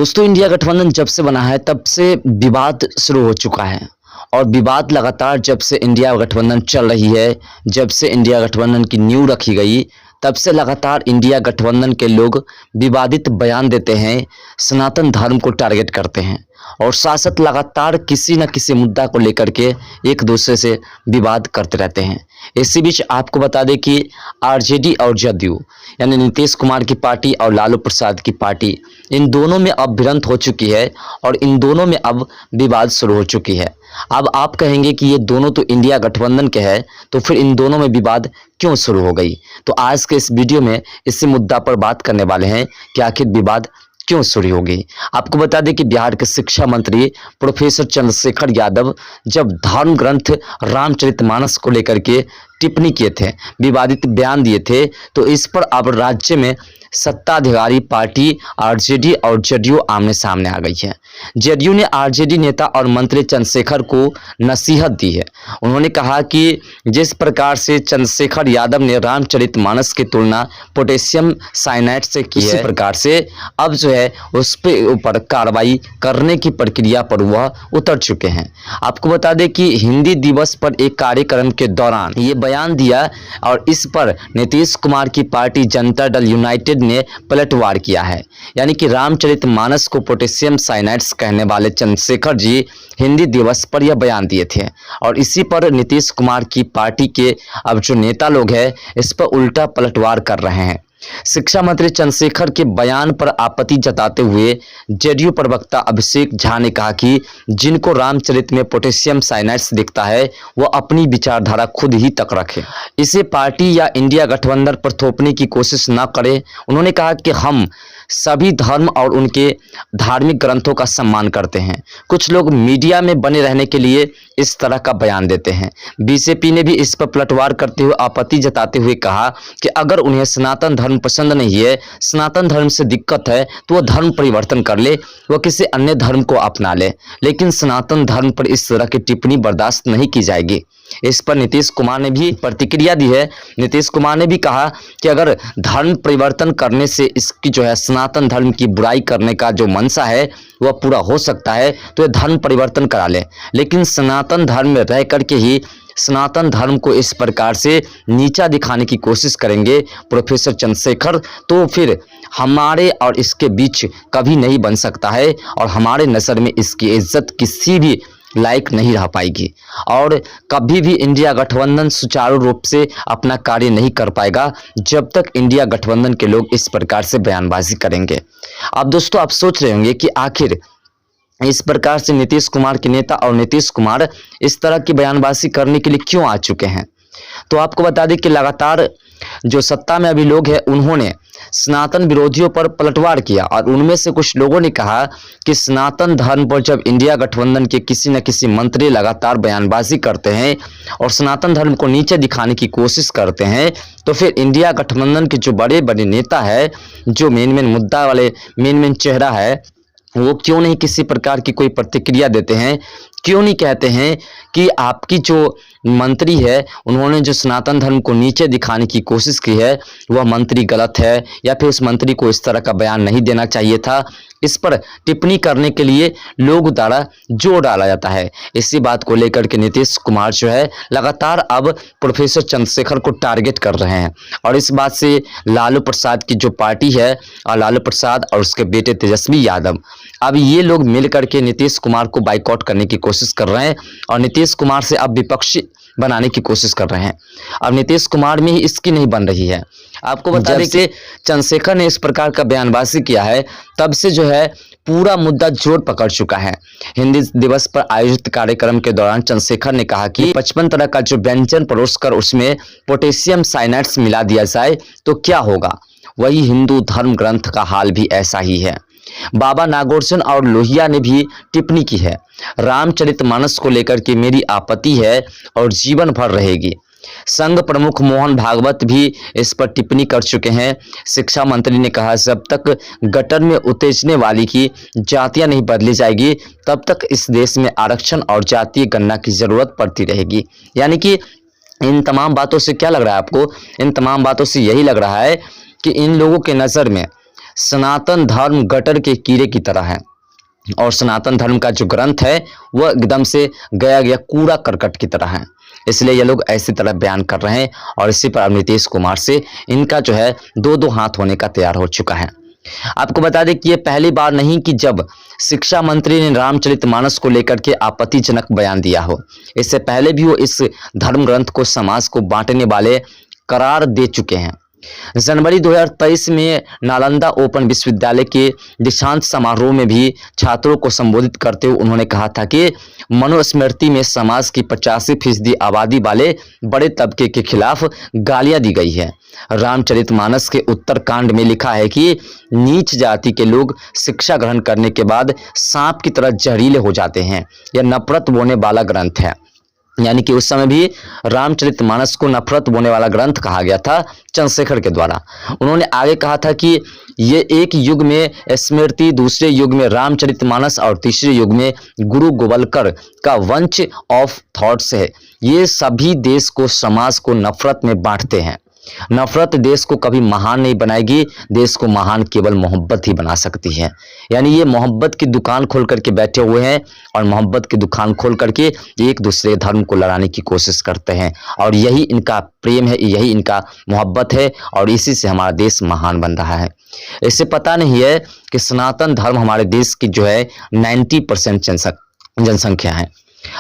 दोस्तों, इंडिया गठबंधन जब से बना है तब से विवाद शुरू हो चुका है और विवाद लगातार जब से इंडिया गठबंधन चल रही है, जब से इंडिया गठबंधन की नींव रखी गई, तब से लगातार इंडिया गठबंधन के लोग विवादित बयान देते हैं, सनातन धर्म को टारगेट करते हैं और शासक लगातार किसी न किसी मुद्दा को लेकर के एक दूसरे से विवाद करते रहते हैं। इसी बीच आपको बता दें कि आरजेडी और जदयू यानी नीतीश कुमार की पार्टी और लालू प्रसाद की पार्टी, इन दोनों में अब भिड़ंत हो चुकी है और इन दोनों में अब विवाद शुरू हो चुकी है। अब आप कहेंगे कि ये दोनों तो इंडिया गठबंधन के हैं, तो फिर इन दोनों में विवाद क्यों शुरू हो गई? तो आज के इस वीडियो में इसी मुद्दा पर बात करने वाले हैं कि आखिर विवाद क्यों शुरू हो गई। आपको बता दें कि बिहार के शिक्षा मंत्री प्रोफेसर चंद्रशेखर यादव जब धर्म ग्रंथ रामचरितमानस को लेकर के टिप्पणी किए थे, विवादित बयान दिए थे, तो इस पर अब राज्य में सत्ताधारी पार्टी आरजेडी और जदयू आमने सामने आ गई है। जदयू ने आरजेडी नेता और मंत्री चंद्रशेखर को नसीहत दी है। उन्होंने कहा कि जिस प्रकार से चंद्रशेखर यादव ने रामचरितमानस की तुलना पोटेशियम साइनाइड से की है, इसी प्रकार से अब जो है उस पे ऊपर कार्रवाई करने की प्रक्रिया पर वह उतर चुके हैं। आपको बता दें कि हिंदी दिवस पर एक कार्यक्रम के दौरान ये बयान दिया और इस पर नीतीश कुमार की पार्टी जनता दल यूनाइटेड ने पलटवार किया है। यानी कि रामचरितमानस को पोटेशियम साइनाइड्स कहने वाले चंद्रशेखर जी हिंदी दिवस पर यह बयान दिए थे और इसी पर नीतीश कुमार की पार्टी के अब जो नेता लोग हैं इस पर उल्टा पलटवार कर रहे हैं। शिक्षा मंत्री चंद्रशेखर के बयान पर आपत्ति जताते हुए जदयू प्रवक्ता अभिषेक झा ने कहा कि जिनको रामचरित में पोटेशियम साइनाइड्स दिखता है वह अपनी विचारधारा खुद ही तक रखे, इसे पार्टी या इंडिया गठबंधन पर थोपने की कोशिश न करे। उन्होंने कहा कि हम सभी धर्म और उनके धार्मिक ग्रंथों का सम्मान करते हैं। कुछ लोग मीडिया में बने रहने के लिए इस तरह का बयान देते हैं। बीजेपी ने भी इस पर पलटवार करते हुए आपत्ति जताते हुए कहा कि अगर उन्हें सनातन धर्म पसंद नहीं है, सनातन धर्म से दिक्कत है, तो वह धर्म परिवर्तन कर ले, वह किसी अन्य धर्म को अपना ले, लेकिन सनातन धर्म पर इस तरह की टिप्पणी बर्दाश्त नहीं की जाएगी। इस पर नीतीश कुमार ने भी प्रतिक्रिया दी है। नीतीश कुमार ने भी कहा कि अगर धर्म परिवर्तन करने से इसकी जो है सनातन धर्म की बुराई करने का जो मंशा है वह पूरा हो सकता है तो ये धर्म परिवर्तन करा ले, लेकिन सनातन धर्म में रह करके ही सनातन धर्म को इस प्रकार से नीचा दिखाने की कोशिश करेंगे प्रोफेसर चंद्रशेखर, तो फिर हमारे और इसके बीच कभी नहीं बन सकता है और हमारे नज़र में इसकी इज्जत किसी भी लायक नहीं रह पाएगी और कभी भी इंडिया गठबंधन सुचारू रूप से अपना कार्य नहीं कर पाएगा जब तक इंडिया गठबंधन के लोग इस प्रकार से बयानबाजी करेंगे। अब दोस्तों, आप सोच रहे होंगे कि आखिर इस प्रकार से नीतीश कुमार के नेता और नीतीश कुमार इस तरह की बयानबाजी करने के लिए क्यों आ चुके हैं। तो आपको बता दें कि लगातार जो सत्ता में अभी लोग हैं उन्होंने सनातन विरोधियों पर पलटवार किया और उनमें से कुछ लोगों ने कहा कि सनातन धर्म पर जब इंडिया गठबंधन के किसी न किसी मंत्री लगातार बयानबाजी करते हैं और सनातन धर्म को नीचे दिखाने की कोशिश करते हैं, तो फिर इंडिया गठबंधन के जो बड़े बड़े नेता है, जो मेन मुद्दा वाले मेन चेहरा है, वो क्यों नहीं किसी प्रकार की कोई प्रतिक्रिया देते हैं? क्यों नहीं कहते हैं कि आपकी जो मंत्री है उन्होंने जो सनातन धर्म को नीचे दिखाने की कोशिश की है वह मंत्री गलत है या फिर उस मंत्री को इस तरह का बयान नहीं देना चाहिए था? इस पर टिप्पणी करने के लिए लोग द्वारा जोर डाला जाता है। इसी बात को लेकर के नीतीश कुमार जो है लगातार अब प्रोफेसर चंद्रशेखर को टारगेट कर रहे हैं और इस बात से लालू प्रसाद की जो पार्टी है और लालू प्रसाद और उसके बेटे तेजस्वी यादव, अब ये लोग मिल करके नीतीश कुमार को बाइकआउट करने की कोशिश कर रहे हैं और नीतीश कुमार से अब विपक्षी बनाने की कोशिश कर रहे हैं। अब नीतीश कुमार में ही इसकी नहीं बन रही है। आपको बता दें कि चंद्रशेखर ने इस प्रकार का बयानबाजी किया है, तब से जो है पूरा मुद्दा जोर पकड़ चुका है। हिंदी दिवस पर आयोजित कार्यक्रम के दौरान चंद्रशेखर ने कहा कि 55 तरह का जो व्यंजन परोस कर उसमें पोटेशियम साइनाइड्स मिला दिया जाए तो क्या होगा, वही हिंदू धर्म ग्रंथ का हाल भी ऐसा ही है। बाबा नागौरसन और लोहिया ने भी टिप्पणी की है, रामचरितमानस को लेकर के मेरी आपत्ति है और जीवन भर रहेगी। संघ प्रमुख मोहन भागवत भी इस पर टिप्पणी कर चुके हैं। शिक्षा मंत्री ने कहा, जब तक गटर में उतेजने वाली की जातियां नहीं बदली जाएगी तब तक इस देश में आरक्षण और जातीय गणना की जरूरत पड़ती रहेगी। यानी कि इन तमाम बातों से क्या लग रहा है आपको? इन तमाम बातों से यही लग रहा है कि इन लोगों के नज़र में सनातन धर्म गटर के कीड़े की तरह है और सनातन धर्म का जो ग्रंथ है वह एकदम से गया गया कूड़ा करकट की तरह है। इसलिए ये लोग ऐसी तरह बयान कर रहे हैं और इसी पर अब नीतीश कुमार से इनका जो है दो दो हाथ होने का तैयार हो चुका है। आपको बता दें कि ये पहली बार नहीं कि जब शिक्षा मंत्री ने रामचरितमानस को लेकर के आपत्तिजनक बयान दिया हो। इससे पहले भी वो इस धर्म ग्रंथ को समाज को बांटने वाले करार दे चुके हैं। जनवरी 2023 में नालंदा ओपन विश्वविद्यालय के दीक्षांत समारोह में भी छात्रों को संबोधित करते हुए उन्होंने कहा था कि मनुस्मृति में समाज की 85% आबादी वाले बड़े तबके के खिलाफ गालियां दी गई है। रामचरितमानस के उत्तरकांड में लिखा है कि नीच जाति के लोग शिक्षा ग्रहण करने के बाद सांप की तरह जहरीले हो जाते हैं। यह नफरत बोने वाला ग्रंथ है। यानी कि उस समय भी रामचरितमानस को नफरत बोने वाला ग्रंथ कहा गया था चंद्रशेखर के द्वारा। उन्होंने आगे कहा था कि ये एक युग में स्मृति, दूसरे युग में रामचरितमानस और तीसरे युग में गुरु गोवलकर का वंश ऑफ थॉट्स है। ये सभी देश को, समाज को नफरत में बांटते हैं। नफरत देश को कभी महान नहीं बनाएगी, देश को महान केवल मोहब्बत ही बना सकती है। यानी ये मोहब्बत की दुकान खोल करके बैठे हुए हैं और मोहब्बत की दुकान खोल करके एक दूसरे धर्म को लड़ाने की कोशिश करते हैं और यही इनका प्रेम है, यही इनका मोहब्बत है और इसी से हमारा देश महान बन रहा है। इसे पता नहीं है कि सनातन धर्म हमारे देश की जो है 90% जनसंख्या है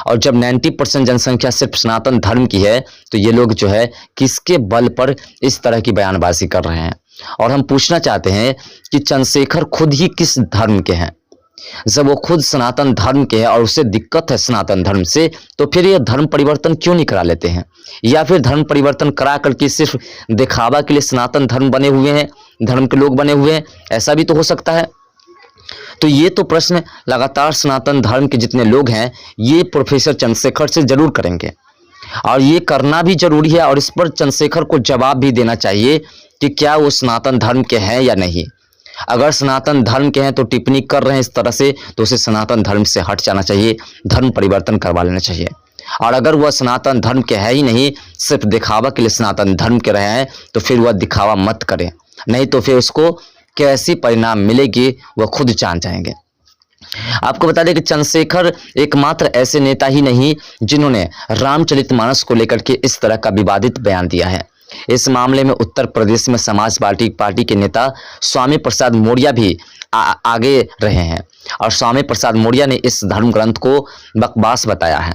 और जब 90% जनसंख्या सिर्फ सनातन धर्म की है तो ये लोग जो है किसके बल पर इस तरह की बयानबाजी कर रहे हैं। और हम पूछना चाहते हैं कि चंद्रशेखर खुद ही किस धर्म के हैं। जब वो खुद सनातन धर्म के हैं और उसे दिक्कत है सनातन धर्म से, तो फिर ये धर्म परिवर्तन क्यों नहीं करा लेते हैं, या फिर धर्म परिवर्तन करा करके सिर्फ दिखावा के लिए सनातन धर्म बने हुए हैं, धर्म के लोग बने हुए हैं, ऐसा भी तो हो सकता है। तो ये तो प्रश्न लगातार सनातन धर्म के जितने लोग हैं ये प्रोफेसर चंद्रशेखर से जरूर करेंगे और ये करना भी जरूरी है और इस पर चंद्रशेखर को जवाब भी देना चाहिए कि क्या वो सनातन धर्म के हैं या नहीं। अगर सनातन धर्म के हैं तो टिप्पणी कर रहे हैं इस तरह से, तो उसे सनातन धर्म से हट जाना चाहिए, धर्म परिवर्तन करवा लेना चाहिए। और अगर वह सनातन धर्म के है ही नहीं, सिर्फ दिखावा के लिए सनातन धर्म के रहे हैं, तो फिर वह दिखावा मत करें, नहीं तो फिर उसको कैसी परिणाम मिलेगी वह खुद जान जाएंगे। आपको बता दें कि चंद्रशेखर एकमात्र ऐसे नेता ही नहीं जिन्होंने रामचरितमानस को लेकर के इस तरह का विवादित बयान दिया है। इस मामले में उत्तर प्रदेश में समाजवादी पार्टी के नेता स्वामी प्रसाद मौर्य भी आगे रहे हैं और स्वामी प्रसाद मौर्य ने इस धर्म ग्रंथ को बकवास बताया है।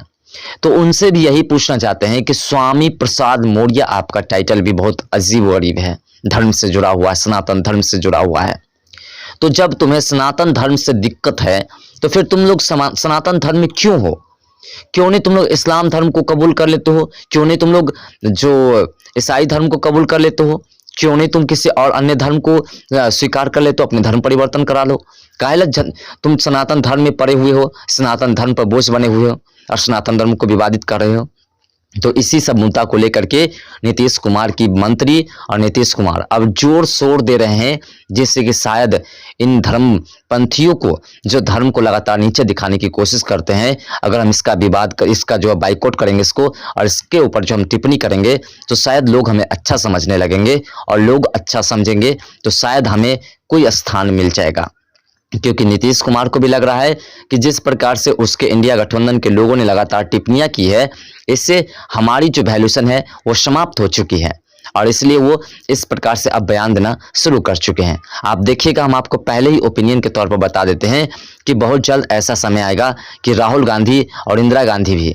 तो उनसे भी यही पूछना चाहते हैं कि स्वामी प्रसाद मौर्य, आपका टाइटल भी बहुत अजीब गरीब है, धर्म से जुड़ा हुआ है, सनातन धर्म से जुड़ा हुआ है। तो जब तुम्हें सनातन धर्म से दिक्कत है तो फिर तुम लोग सनातन धर्म में क्यों हो? क्यों नहीं तुम लोग इस्लाम धर्म को कबूल कर लेते हो? क्यों नहीं तुम लोग जो ईसाई धर्म को कबूल कर लेते हो? क्यों नहीं तुम किसी और अन्य धर्म को स्वीकार कर लेते हो, अपने धर्म परिवर्तन करा लो? काहे तुम सनातन धर्म में पड़े हुए हो, सनातन धर्म पर बोझ बने हुए हो और सनातन धर्म को विवादित कर रहे हो? तो इसी सब मुद्दा को लेकर के नीतीश कुमार की मंत्री और नीतीश कुमार अब जोर शोर दे रहे हैं, जिससे कि शायद इन धर्मपंथियों को, जो धर्म को लगातार नीचे दिखाने की कोशिश करते हैं, अगर हम इसका विवाद कर, इसका जो बाइकआउट करेंगे इसको, और इसके ऊपर जो हम टिप्पणी करेंगे, तो शायद लोग हमें अच्छा समझने लगेंगे और लोग अच्छा समझेंगे तो शायद हमें कोई स्थान मिल जाएगा। क्योंकि नीतीश कुमार को भी लग रहा है कि जिस प्रकार से उसके इंडिया गठबंधन के लोगों ने लगातार टिप्पणियां की है, इससे हमारी जो वैल्यूएशन है वो समाप्त हो चुकी है और इसलिए वो इस प्रकार से अब बयान देना शुरू कर चुके हैं। आप देखिएगा, हम आपको पहले ही ओपिनियन के तौर पर बता देते हैं कि बहुत जल्द ऐसा समय आएगा कि राहुल गांधी और इंदिरा गांधी भी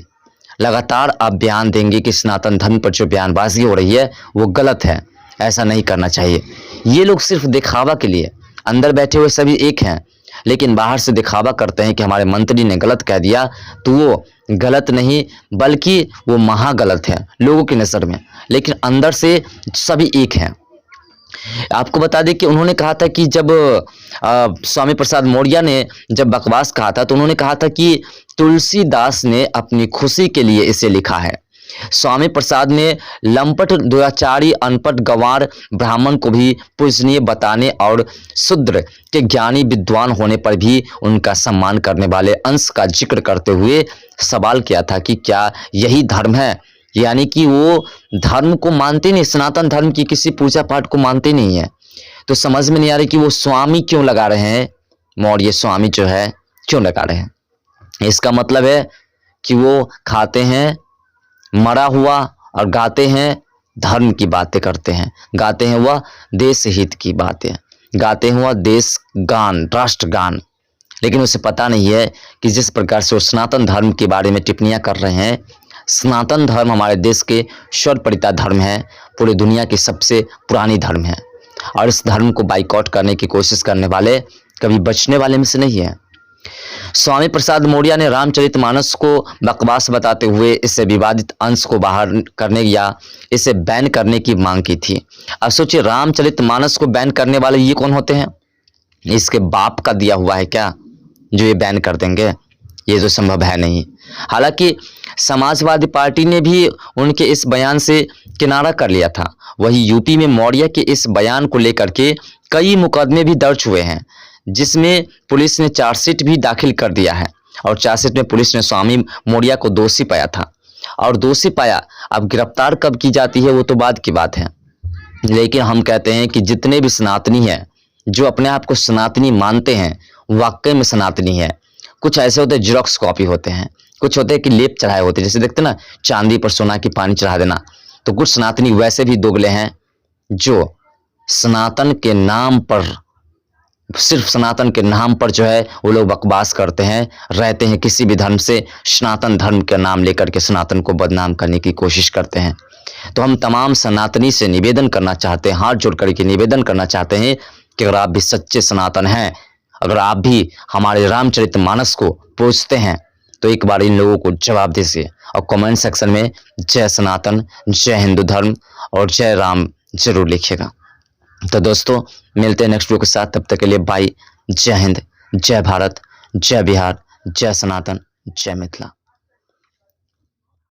लगातार अब बयान देंगे कि सनातन धर्म पर जो बयानबाजी हो रही है वो गलत है, ऐसा नहीं करना चाहिए। ये लोग सिर्फ दिखावा के लिए, अंदर बैठे हुए सभी एक हैं लेकिन बाहर से दिखावा करते हैं कि हमारे मंत्री ने गलत कह दिया, तो वो गलत नहीं बल्कि वो महा गलत है लोगों की नज़र में, लेकिन अंदर से सभी एक हैं। आपको बता दें कि उन्होंने कहा था कि जब स्वामी प्रसाद मौर्य ने जब बकवास कहा था तो उन्होंने कहा था कि तुलसीदास ने अपनी खुशी के लिए इसे लिखा है। स्वामी प्रसाद ने लंपट, दुराचारी, अनपढ़, गंवार ब्राह्मण को भी पूजनीय बताने और शूद्र के ज्ञानी विद्वान होने पर भी उनका सम्मान करने वाले अंश का जिक्र करते हुए सवाल किया था कि क्या यही धर्म है? यानी कि वो धर्म को मानते नहीं, सनातन धर्म की किसी पूजा पाठ को मानते नहीं है। तो समझ में नहीं आ रही कि वो स्वामी क्यों लगा रहे हैं, मौर्य स्वामी जो है क्यों लगा रहे हैं। इसका मतलब है कि वो खाते हैं मरा हुआ और गाते हैं धर्म की बातें करते हैं, गाते हैं वह देश हित की बातें, गाते हैं वह देश गान, राष्ट्र गान। लेकिन उसे पता नहीं है कि जिस प्रकार से वो सनातन धर्म के बारे में टिप्पणियां कर रहे हैं, सनातन धर्म हमारे देश के सर्वपरिता धर्म है, पूरी दुनिया की सबसे पुरानी धर्म है, और इस धर्म को बाइकआउट करने की कोशिश करने वाले कभी बचने वाले में से नहीं है। स्वामी प्रसाद मौर्य ने रामचरितमानस को बकवास बताते हुए इससे विवादित अंश को बाहर करने या इसे बैन करने की मांग की थी। अब सोचिए, रामचरितमानस को बैन करने वाले ये कौन होते हैं? इसके बाप का दिया हुआ है क्या जो ये बैन कर देंगे? ये तो संभव है नहीं। हालांकि समाजवादी पार्टी ने भी उनके इस बयान से किनारा कर लिया था। वही यूपी में मौर्य के इस बयान को लेकर के कई मुकदमे भी दर्ज हुए हैं, जिसमें पुलिस ने चार्जशीट भी दाखिल कर दिया है, और चार्जशीट में पुलिस ने स्वामी मौर्य को दोषी पाया था, और दोषी पाया। अब गिरफ्तार कब की जाती है वो तो बाद की बात है, लेकिन हम कहते हैं कि जितने भी सनातनी हैं, जो अपने आप को सनातनी मानते हैं, वाकई में सनातनी है। कुछ ऐसे होते हैं जेरॉक्स कॉपी होते हैं, कुछ होते हैं कि लेप चढ़ाए होते हैं, जैसे देखते ना चांदी पर सोना की पानी चढ़ा देना। तो कुछ सनातनी वैसे भी दोगले हैं जो सनातन के नाम पर, सिर्फ सनातन के नाम पर जो है वो लोग बकवास करते हैं, रहते हैं किसी भी धर्म से, सनातन धर्म का नाम लेकर के सनातन को बदनाम करने की कोशिश करते हैं। तो हम तमाम सनातनी से निवेदन करना चाहते हैं, हाथ जोड़ करके निवेदन करना चाहते हैं कि अगर आप भी सच्चे सनातन हैं, अगर आप भी हमारे रामचरितमानस को पूजते हैं, तो एक बार इन लोगों को जवाब दीजिए और कमेंट सेक्शन में जय सनातन, जय हिंदू धर्म और जय राम जरूर लिखिएगा। तो दोस्तों, मिलते हैं नेक्स्ट वीडियो के साथ, तब तक के लिए बाय। जय हिंद, जय भारत, जय बिहार, जय सनातन, जय मिथिला।